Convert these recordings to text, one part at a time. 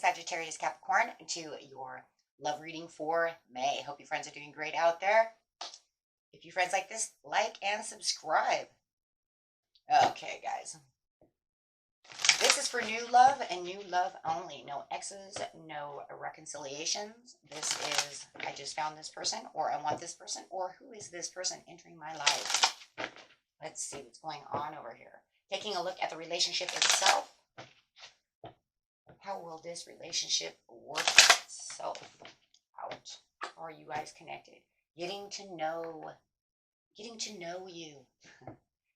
Sagittarius, Capricorn, to your love reading for May. Hope you friends are doing great out there. If you friends like this, like and subscribe. Okay, guys. This is for new love and new love only. No exes, no reconciliations. This is, I just found this person, or I want this person, or who is this person entering my life? Let's see what's going on over here. Taking a look at the relationship itself. How will this relationship work itself out? How are you guys connected? Getting to know you,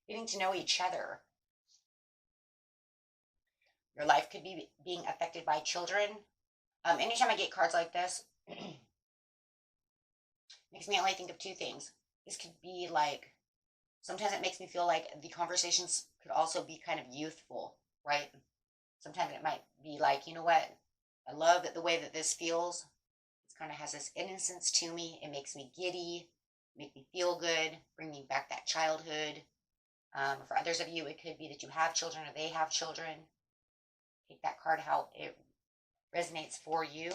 getting to know each other. Your life could be being affected by children. Anytime I get cards like this, makes me only think of two things. This could be like, sometimes it makes me feel like the conversations could also be kind of youthful, right? Sometimes it might be like, you know what? I love the way that this feels. It kind of has this innocence to me. It makes me giddy, make me feel good, bring me back that childhood. For others of you, it could be that you have children or they have children. Take that card how it resonates for you.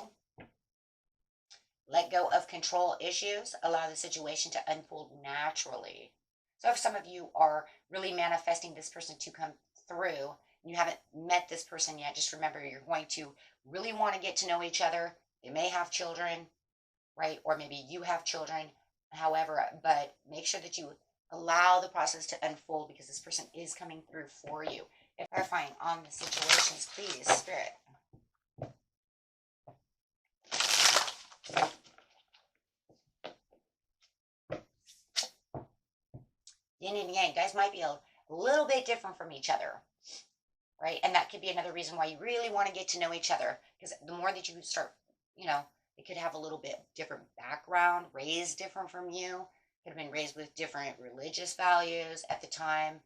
Let go of control issues. Allow the situation to unfold naturally. So if some of you are really manifesting this person to come through, you haven't met this person yet, just remember you're going to really want to get to know each other. They may have children, right? Or maybe you have children, however, but make sure that you allow the process to unfold because this person is coming through for you. If clarifying on the situations, please, Spirit. Yin and yang, guys might be a little bit different from each other. Right? And that could be another reason why you really want to get to know each other. Because the more that you start, it could have a little bit different background, raised different from you. Could have been raised with different religious values at the time,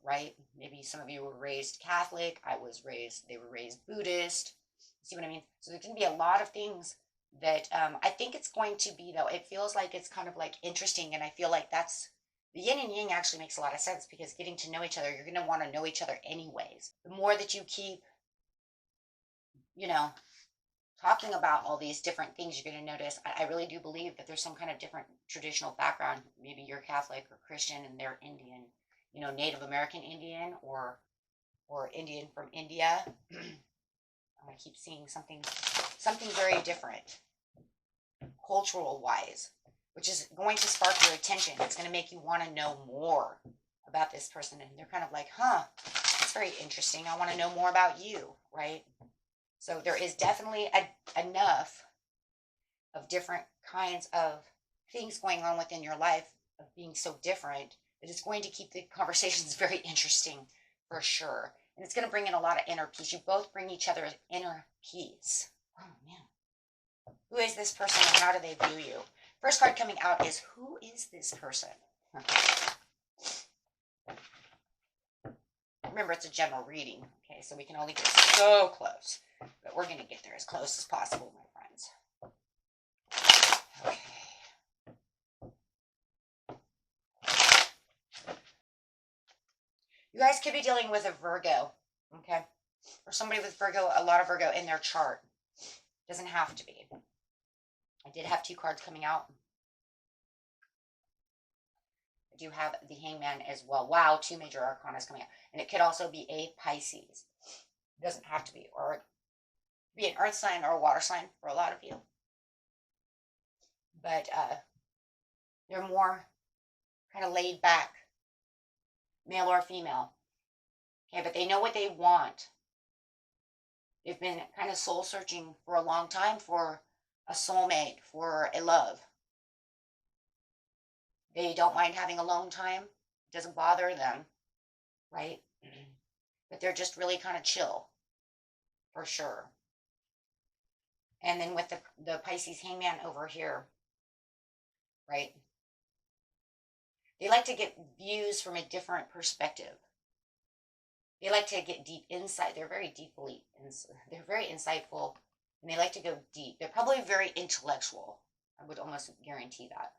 right? Maybe some of you were raised Catholic. They were raised Buddhist. See what I mean? So there can be a lot of things that I think it's going to be, though. It feels like it's kind of like interesting. And I feel like that's, the yin and yang actually makes a lot of sense because getting to know each other, you're going to want to know each other anyways. The more that you keep, talking about all these different things, you're going to notice, I really do believe that there's some kind of different traditional background. Maybe you're Catholic or Christian and they're Indian, Native American Indian or Indian from India. I'm going to keep seeing something very different, cultural wise, which is going to spark your attention. It's going to make you want to know more about this person. And they're kind of like, that's very interesting. I want to know more about you, right? So there is definitely enough of different kinds of things going on within your life of being so different that it's going to keep the conversations very interesting for sure. And it's going to bring in a lot of inner peace. You both bring each other inner peace. Oh, man. Who is this person and how do they view you? First card coming out is, who is this person? Remember, it's a general reading, okay? So we can only get so close. But we're going to get there as close as possible, my friends. Okay. You guys could be dealing with a Virgo, okay? Or somebody with Virgo, a lot of Virgo in their chart. Doesn't have to be. I did have two cards coming out. I do have the Hangman as well. Wow, two major arcana coming out. And it could also be a Pisces. It doesn't have to be. Or be an earth sign or a water sign for a lot of you. But they're more kind of laid back, male or female. Okay, but they know what they want. They've been kind of soul searching for a long time for a soulmate, for a love. They don't mind having alone time. It doesn't bother them, right? But they're just really kind of chill, for sure. And then with the Pisces Hangman over here, right? They like to get views from a different perspective. They like to get deep insight. They're very insightful, and they like to go deep. They're probably very intellectual. I would almost guarantee that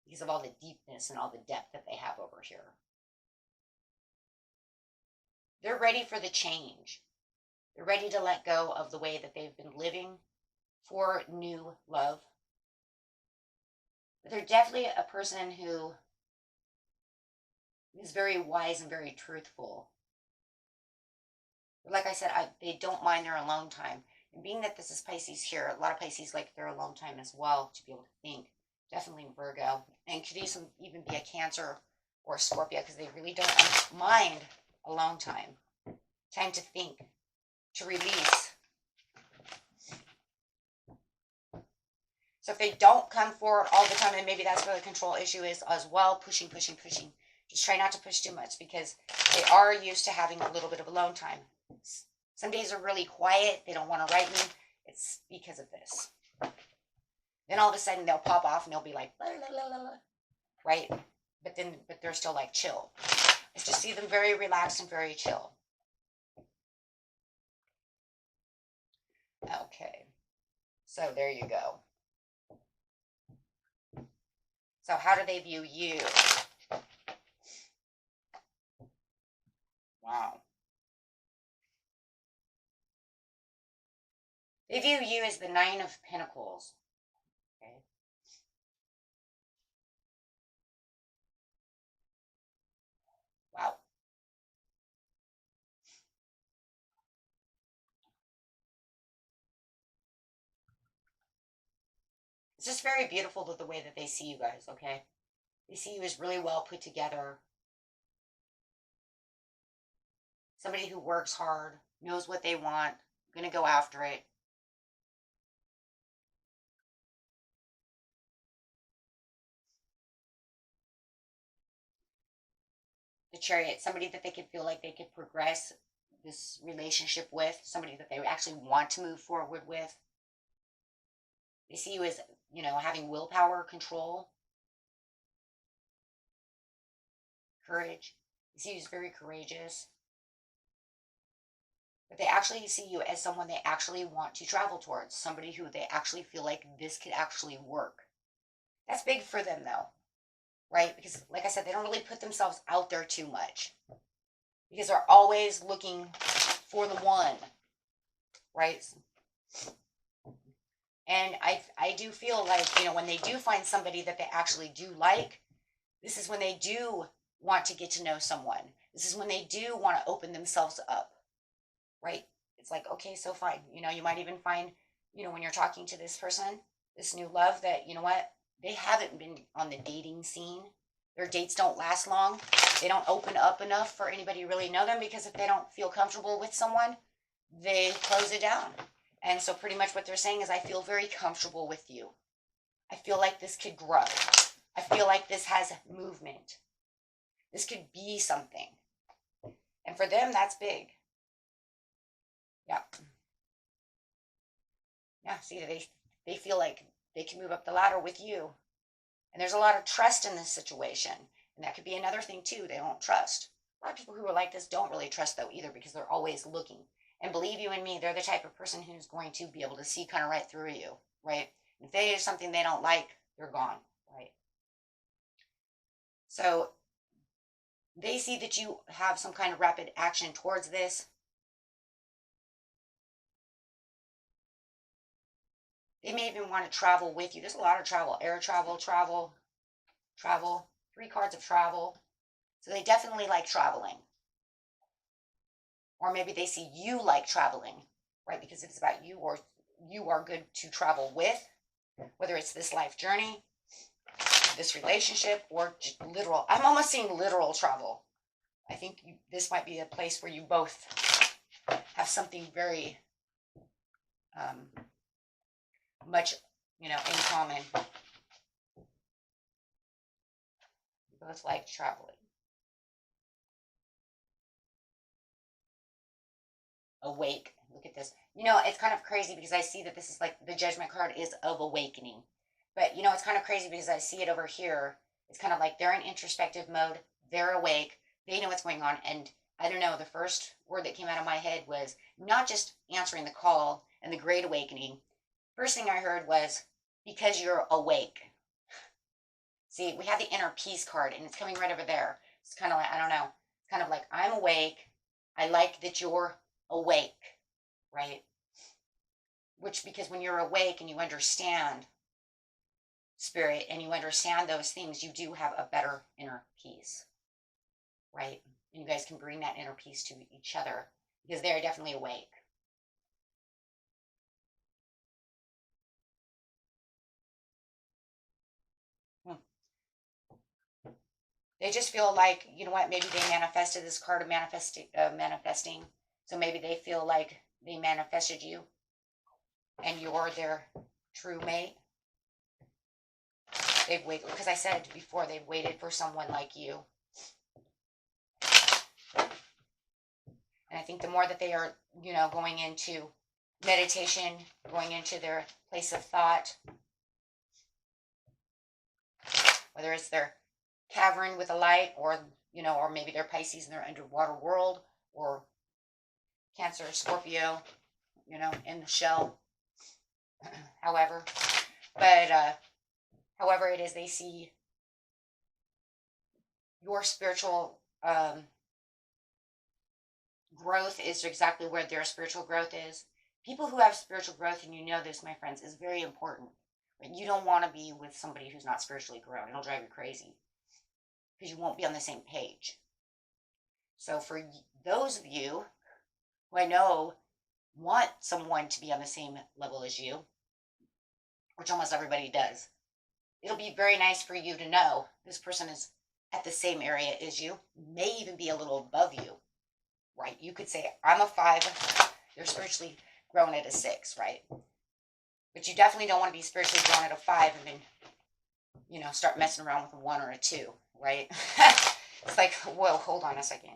because of all the deepness and all the depth that they have over here. They're ready for the change. They're ready to let go of the way that they've been living for new love. But they're definitely a person who is very wise and very truthful. But like I said, they don't mind their alone time. And being that this is Pisces here, a lot of Pisces like their alone time as well to be able to think. Definitely Virgo. And could even be a Cancer or a Scorpio because they really don't mind alone time. Time to think, to release. So if they don't come forward all the time, and maybe that's where the control issue is as well, pushing. Just try not to push too much because they are used to having a little bit of alone time. Some days are really quiet. They don't want to write me. It's because of this. Then all of a sudden they'll pop off and they'll be like, la, la, la, la, right? But they're still like chill. I just see them very relaxed and very chill. Okay. So there you go. So how do they view you? Wow. They view you as the Nine of Pentacles. Okay. Wow. It's just very beautiful the way that they see you guys, okay? They see you as really well put together. Somebody who works hard, knows what they want, gonna go after it. The Chariot, somebody that they could feel like they could progress this relationship with, somebody that they actually want to move forward with. They see you as, having willpower, control, courage. They see you as very courageous. But they actually see you as someone they actually want to travel towards, somebody who they actually feel like this could actually work. That's big for them though, right? Because like I said, they don't really put themselves out there too much because they're always looking for the one, right? And I do feel like, when they do find somebody that they actually do like, this is when they do want to get to know someone. This is when they do want to open themselves up, right? It's like, okay, so fine. You might even find, when you're talking to this person, this new love, that, what, they haven't been on the dating scene. Their dates don't last long. They don't open up enough for anybody to really know them because if they don't feel comfortable with someone, they close it down. And so pretty much what they're saying is, I feel very comfortable with you. I feel like this could grow. I feel like this has movement. This could be something. And for them, that's big. Yeah. Yeah, see, they feel like they can move up the ladder with you. And there's a lot of trust in this situation. And that could be another thing too. They don't trust. A lot of people who are like this don't really trust though either because they're always looking. And believe you and me, they're the type of person who's going to be able to see kind of right through you, right? If they do something they don't like, they're gone, right? So they see that you have some kind of rapid action towards this. They may even want to travel with you. There's a lot of travel, air travel, travel. 3 cards of travel. So they definitely like traveling. Or maybe they see you like traveling, right? Because it's about you, or you are good to travel with, whether it's this life journey, this relationship, or just literal. I'm almost seeing literal travel. I think this might be a place where you both have something very much, in common. You both like traveling. Awake. Look at this. It's kind of crazy because I see that this is like the Judgment card is of awakening. But, it's kind of crazy because I see it over here. It's kind of like they're in introspective mode. They're awake. They know what's going on. And I don't know, the first word that came out of my head was not just answering the call and the great awakening. First thing I heard was because you're awake. See, we have the inner peace card and it's coming right over there. It's kind of like, I don't know. It's kind of like I'm awake. I like that you're awake. right? Because when you're awake and you understand spirit and you understand those things, you do have a better inner peace, right? And you guys can bring that inner peace to each other because they're definitely awake. They just feel like, you know what, maybe they manifested this card of manifesting. So maybe they feel like they manifested you and you're their true mate. They've waited, because I said before, they've waited for someone like you. And I think the more that they are, you know, going into meditation, going into their place of thought, whether it's their cavern with a light, or, you know, or maybe they're Pisces in their underwater world, or Cancer, Scorpio, you know, in the shell. However it is, they see your spiritual growth is exactly where their spiritual growth is. People who have spiritual growth, and you know this, my friends, is very important. But you don't want to be with somebody who's not spiritually grown. It'll drive you crazy because you won't be on the same page. So for those of you who I know want someone to be on the same level as you, which almost everybody does, it'll be very nice for you to know this person is at the same area as you, may even be a little above you, right? You could say, I'm a 5, they're spiritually grown at a 6, right? But you definitely don't want to be spiritually grown at a 5 and then, you know, start messing around with a 1 or a 2, right? It's like, whoa, hold on a second.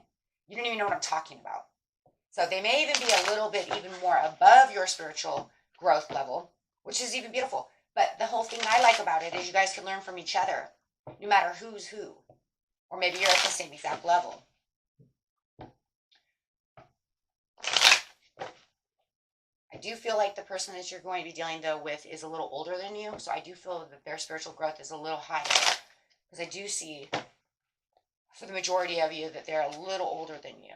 You don't even know what I'm talking about. So they may even be a little bit even more above your spiritual growth level, which is even beautiful. But the whole thing I like about it is you guys can learn from each other, no matter who's who. Or maybe you're at the same exact level. I do feel like the person that you're going to be dealing though with is a little older than you. So I do feel that their spiritual growth is a little higher. Because I do see, for the majority of you, that they're a little older than you.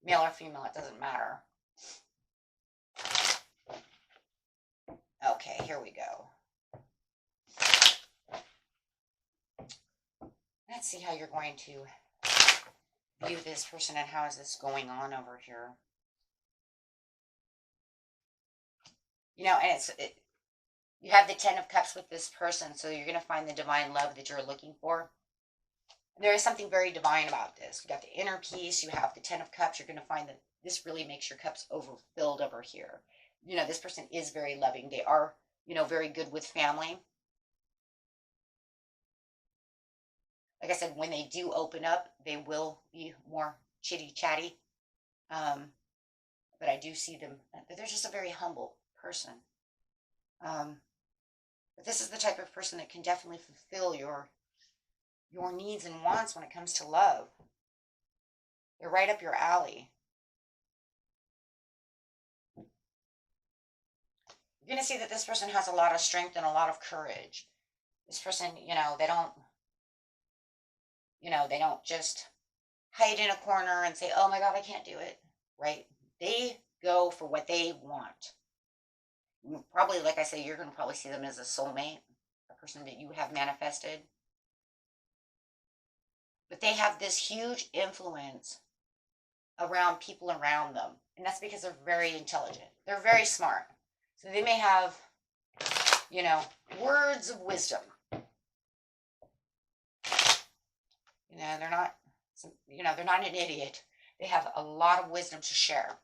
Male or female, it doesn't matter. Okay, here we go. Let's see how you're going to view this person and how is this going on over here. You know, and you have the 10 of Cups with this person, so you're going to find the divine love that you're looking for. There is something very divine about this. You got the inner peace, you have the 10 of Cups. You're going to find that this really makes your cups overfilled over here. You know, this person is very loving. They are, you know, very good with family. Like I said, when they do open up, they will be more chitty chatty. But I do see them, they're just a very humble person. But this is the type of person that can definitely fulfill your needs and wants when it comes to love. They're right up your alley. You're going to see that this person has a lot of strength and a lot of courage. This person, you know, they don't just hide in a corner and say, oh my God, I can't do it, right? They go for what they want. Probably, like I say, you're going to probably see them as a soulmate, a person that you have manifested. But they have this huge influence around people around them. And that's because they're very intelligent. They're very smart. So they may have, you know, words of wisdom. You know, they're not an idiot. They have a lot of wisdom to share.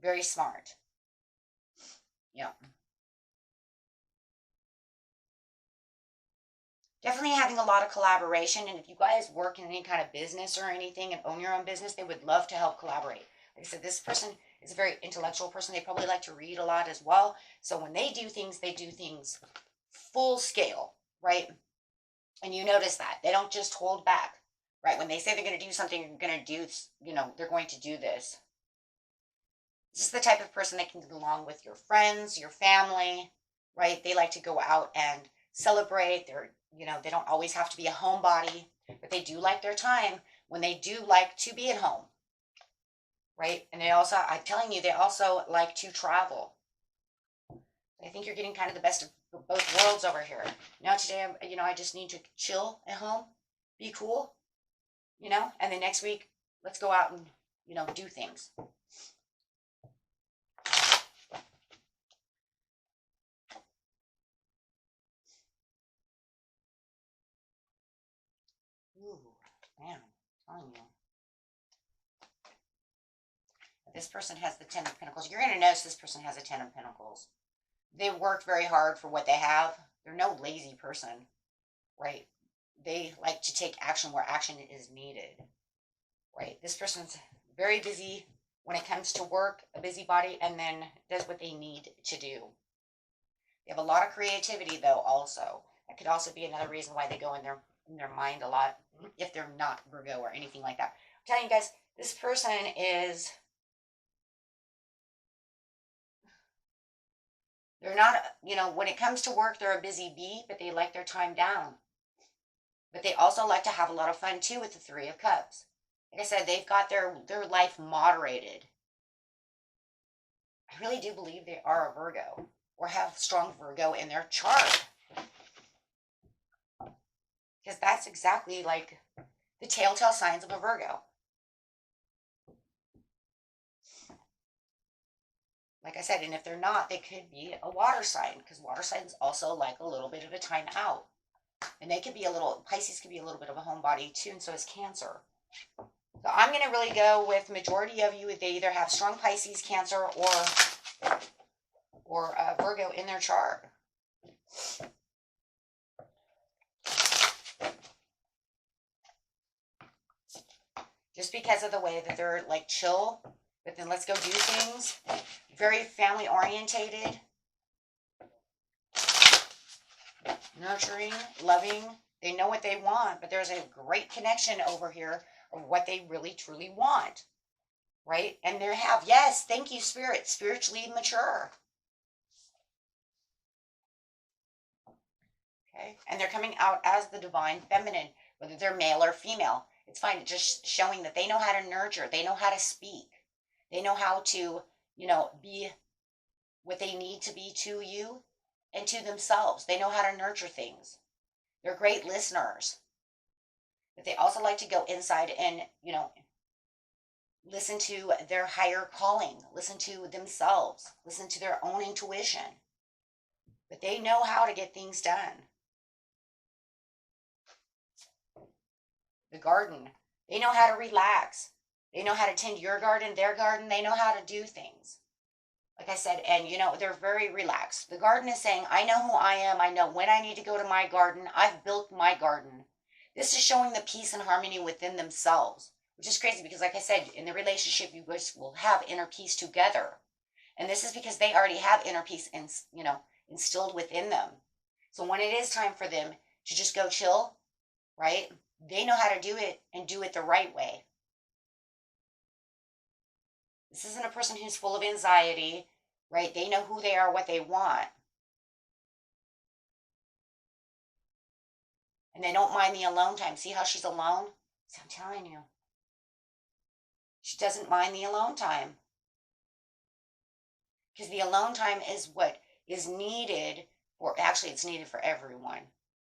Very smart. Yeah. Definitely having a lot of collaboration. And if you guys work in any kind of business or anything and own your own business, they would love to help collaborate. Like I said, this person is a very intellectual person. They probably like to read a lot as well. So when they do things full scale, right? And you notice that. They don't just hold back, right? When they say they're going to do something, they're going to do, you know, they're going to do this. This is the type of person that can get along with your friends, your family, right? They like to go out and celebrate. They don't always have to be a homebody, but they do like their time when they do like to be at home, right? And they also, I'm telling you, they also like to travel. I think you're getting kind of the best of both worlds over here. Now today, I just need to chill at home, be cool, and then next week, let's go out and, do things. Ooh, man, I'm telling you. This person has the Ten of Pentacles. You're going to notice this person has a Ten of Pentacles. They worked very hard for what they have. They're no lazy person, right? They like to take action where action is needed, right? This person's very busy when it comes to work, a busybody, and then does what they need to do. They have a lot of creativity, though, also. That could also be another reason why they go in their mind a lot, if they're not Virgo or anything like that. I'm telling you guys, this person is... They're not, when it comes to work, they're a busy bee, but they like their time down. But they also like to have a lot of fun, too, with the Three of Cups. Like I said, they've got their life moderated. I really do believe they are a Virgo or have strong Virgo in their chart. Because that's exactly like the telltale signs of a Virgo. Like I said, and if they're not, they could be a water sign, because water signs also like a little bit of a time out. And they could be Pisces could be a little bit of a homebody too, and so is Cancer. So I'm going to really go with majority of you, they either have strong Pisces, Cancer, or Virgo in their chart. Just because of the way that they're like chill, but then let's go do things. Very family orientated, nurturing, loving. They know what they want, but there's a great connection over here of what they really truly want, right? And they have, yes, thank you, Spirit, spiritually mature. Okay, and they're coming out as the divine feminine, whether they're male or female. It's fine. It's just showing that they know how to nurture. They know how to speak. They know how to, be what they need to be to you and to themselves. They know how to nurture things. They're great listeners. But they also like to go inside and, listen to their higher calling, listen to themselves, listen to their own intuition. But they know how to get things done. The garden. They know how to relax. They know how to tend your garden, their garden. They know how to do things. Like I said, and they're very relaxed. The garden is saying, I know who I am. I know when I need to go to my garden. I've built my garden. This is showing the peace and harmony within themselves, which is crazy because, like I said, in the relationship, you guys will have inner peace together. And this is because they already have inner peace instilled within them. So when it is time for them to just go chill, right? They know how to do it and do it the right way. This isn't a person who's full of anxiety, right? They know who they are, what they want. And they don't mind the alone time. See how she's alone? So I'm telling you. She doesn't mind the alone time. Because the alone time is what is needed for, actually it's needed for everyone,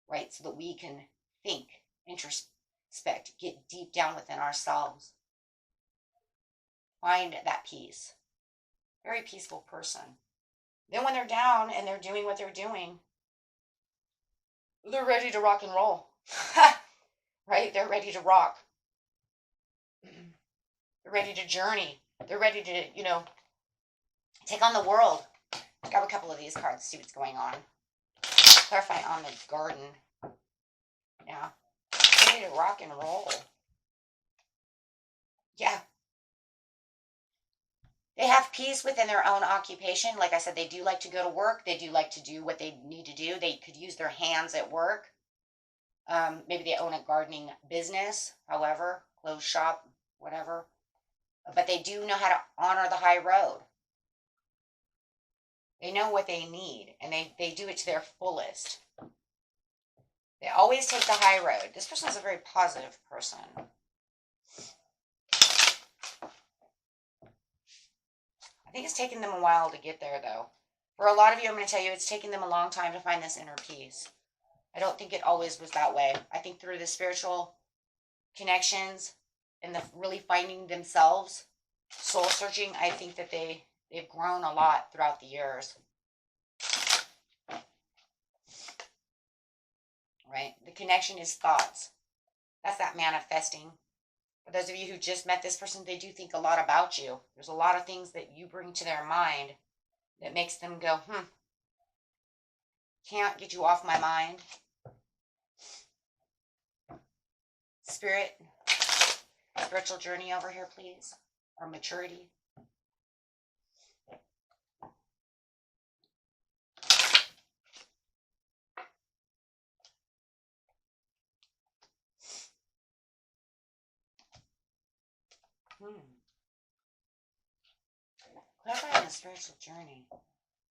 right? So that we can think, introspect, get deep down within ourselves. Find that peace. Very peaceful person. Then when they're down and they're doing what they're doing, they're ready to rock and roll. Right? They're ready to rock. They're ready to journey. They're ready to, take on the world. Grab a couple of these cards, see what's going on. Clarify on the garden. Yeah. Ready to rock and roll. Yeah. They have peace within their own occupation. Like I said, they do like to go to work. They do like to do what they need to do. They could use their hands at work. Maybe they own a gardening business, however, clothes shop, whatever. But they do know how to honor the high road. They know what they need, and they do it to their fullest. They always take the high road. This person is a very positive person. think it's taken them a while to get there, though. For a lot of you, I'm going to tell you, it's taken them a long time to find this inner peace. I don't think it always was that way. I think through the spiritual connections and the really finding themselves, soul searching, I think that they've grown a lot throughout the years. Right? The connection is thoughts. That's that manifesting. For those of you who just met this person, they do think a lot about you. There's a lot of things that you bring to their mind that makes them go, can't get you off my mind. Spiritual journey over here, please. Or maturity. Clarifying the spiritual journey.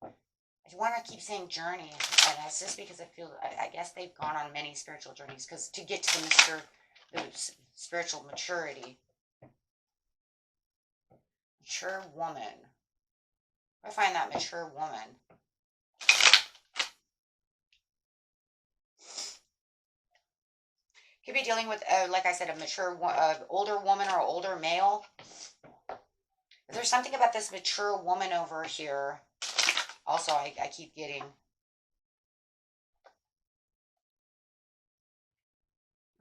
I want to keep saying journey, and that's just because I guess they've gone on many spiritual journeys, because to get to the spiritual maturity. Mature woman. I find that mature woman. Could be dealing with, like I said, a mature, older woman or older male. There's something about this mature woman over here. Also, I keep getting.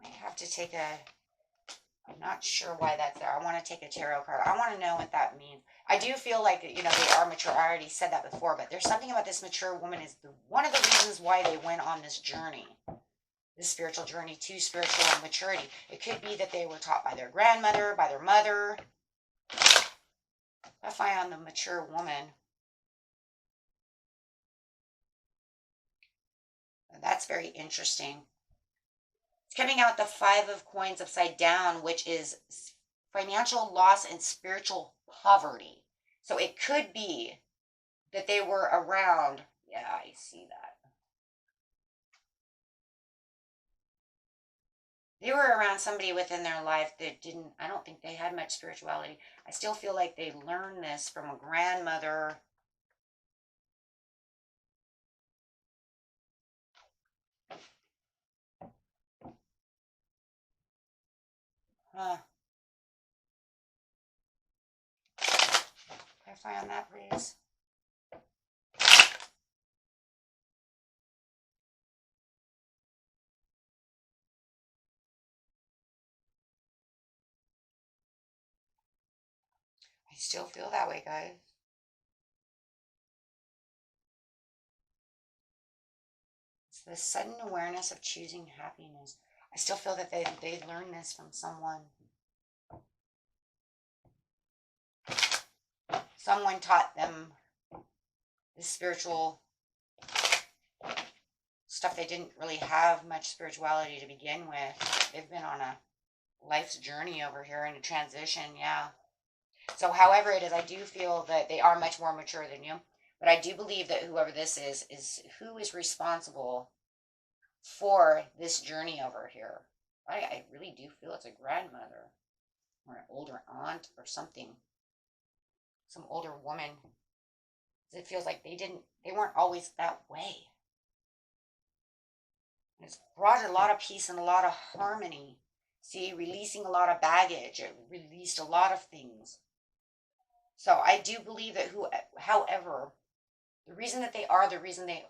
I have to take I'm not sure why that's there. I want to take a tarot card. I want to know what that means. I do feel like, they are mature. I already said that before, but there's something about this mature woman is one of the reasons why they went on this journey. This spiritual journey to spiritual maturity. It could be that they were taught by their grandmother, by their mother. If I on the mature woman. That's very interesting. It's coming out the 5 of Coins upside down, which is financial loss and spiritual poverty. So it could be that they were around. Yeah, I see that. They were around somebody within their life that I don't think they had much spirituality. I still feel like they learned this from a grandmother. Clarify on that, please. I still feel that way, guys. It's the sudden awareness of choosing happiness. I still feel that they learned this from someone. Someone taught them this spiritual stuff. They didn't really have much spirituality to begin with. They've been on a life's journey over here in a transition, yeah. So however it is, I do feel that they are much more mature than you. But I do believe that whoever this is who is responsible for this journey over here. I really do feel it's a grandmother or an older aunt or something. Some older woman. It feels like they weren't always that way. And it's brought a lot of peace and a lot of harmony. See, releasing a lot of baggage. It released a lot of things. So I do believe that however, the reason that they are the reason they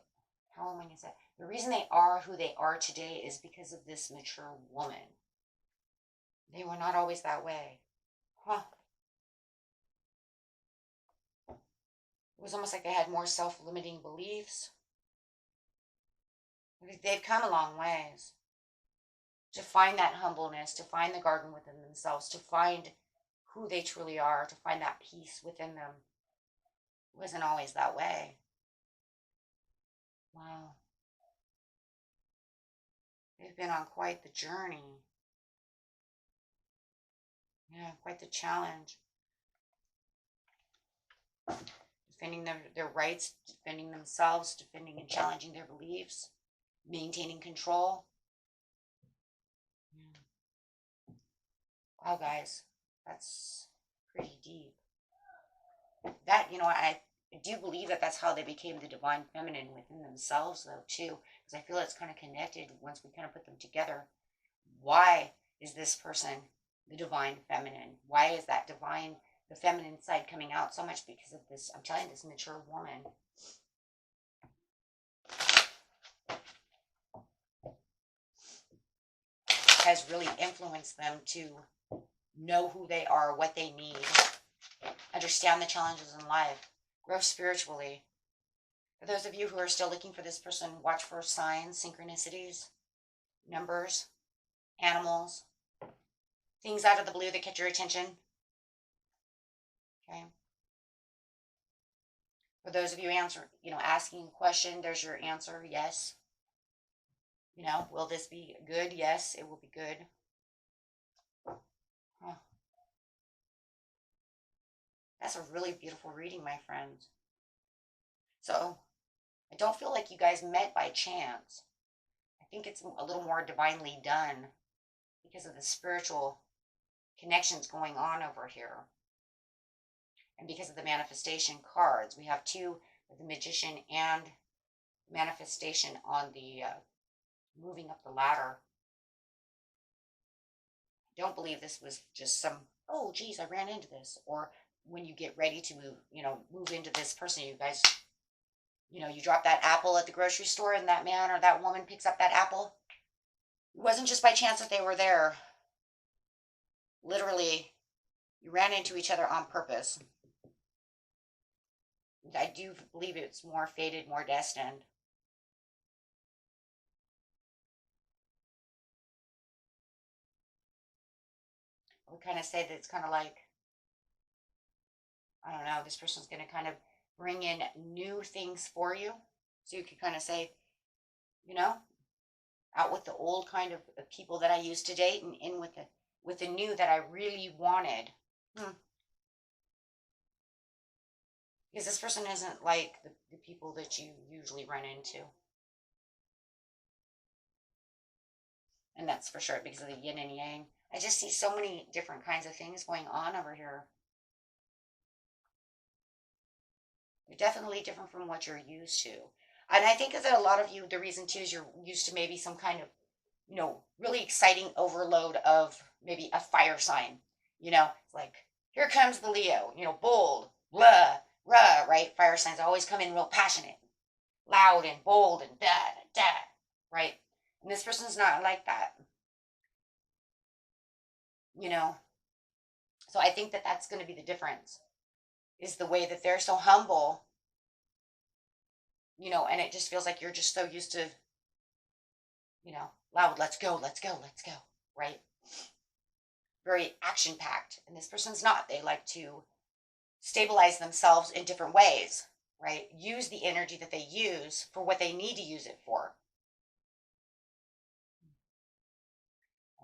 are who they are today is because of this mature woman. They were not always that way. It was almost like they had more self-limiting beliefs. They've come a long ways to find that humbleness, to find the garden within themselves, to find who they truly are, to find that peace within them. It wasn't always that way. Wow. They've been on quite the journey. Yeah, quite the challenge. Defending their rights, defending themselves, defending and challenging their beliefs, maintaining control. Wow, guys, that's pretty deep. that, I do believe that that's how they became the divine feminine within themselves, though, too, because I feel it's kind of connected once we kind of put them together. Why is this person the divine feminine? Why is that the feminine side coming out so much? Because of this, I'm telling you, this mature woman. Has really influenced them to know who they are, what they need, understand the challenges in life, grow spiritually. For those of you who are still looking for this person, watch for signs, synchronicities, numbers, animals, things out of the blue that catch your attention. Okay. For those of you asking a question, there's your answer. Yes. Will this be good? Yes, it will be good. Huh. That's a really beautiful reading, my friends. So I don't feel like you guys met by chance. I think it's a little more divinely done because of the spiritual connections going on over here. And because of the manifestation cards, we have two, the Magician and manifestation on the moving up the ladder. I don't believe this was just some, oh geez, I ran into this. Or when you get ready to move into this person, you guys, you drop that apple at the grocery store and that man or that woman picks up that apple. It wasn't just by chance that they were there. Literally, you ran into each other on purpose. I do believe it's more fated, more destined. I would kind of say that it's kind of like, I don't know, this person's going to kind of bring in new things for you. So you could kind of say, out with the old kind of people that I used to date and in with the new that I really wanted. Because this person isn't like the people that you usually run into. And that's for sure because of the yin and yang. I just see so many different kinds of things going on over here. You're definitely different from what you're used to. And I think that a lot of you, the reason too is you're used to maybe some kind of, really exciting overload of maybe a fire sign. It's like, here comes the Leo, bold, blah, rah, right? Fire signs always come in real passionate, loud and bold and da, da, right? And this person's not like that. So I think that that's going to be the difference, is the way that they're so humble, and it just feels like you're just so used to, loud, let's go, let's go, let's go, right? Very action packed. And this person's not. They like to stabilize themselves in different ways, right? Use the energy that they use for what they need to use it for.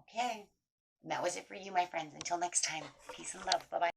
Okay. And that was it for you, my friends. Until next time, peace and love. Bye-bye.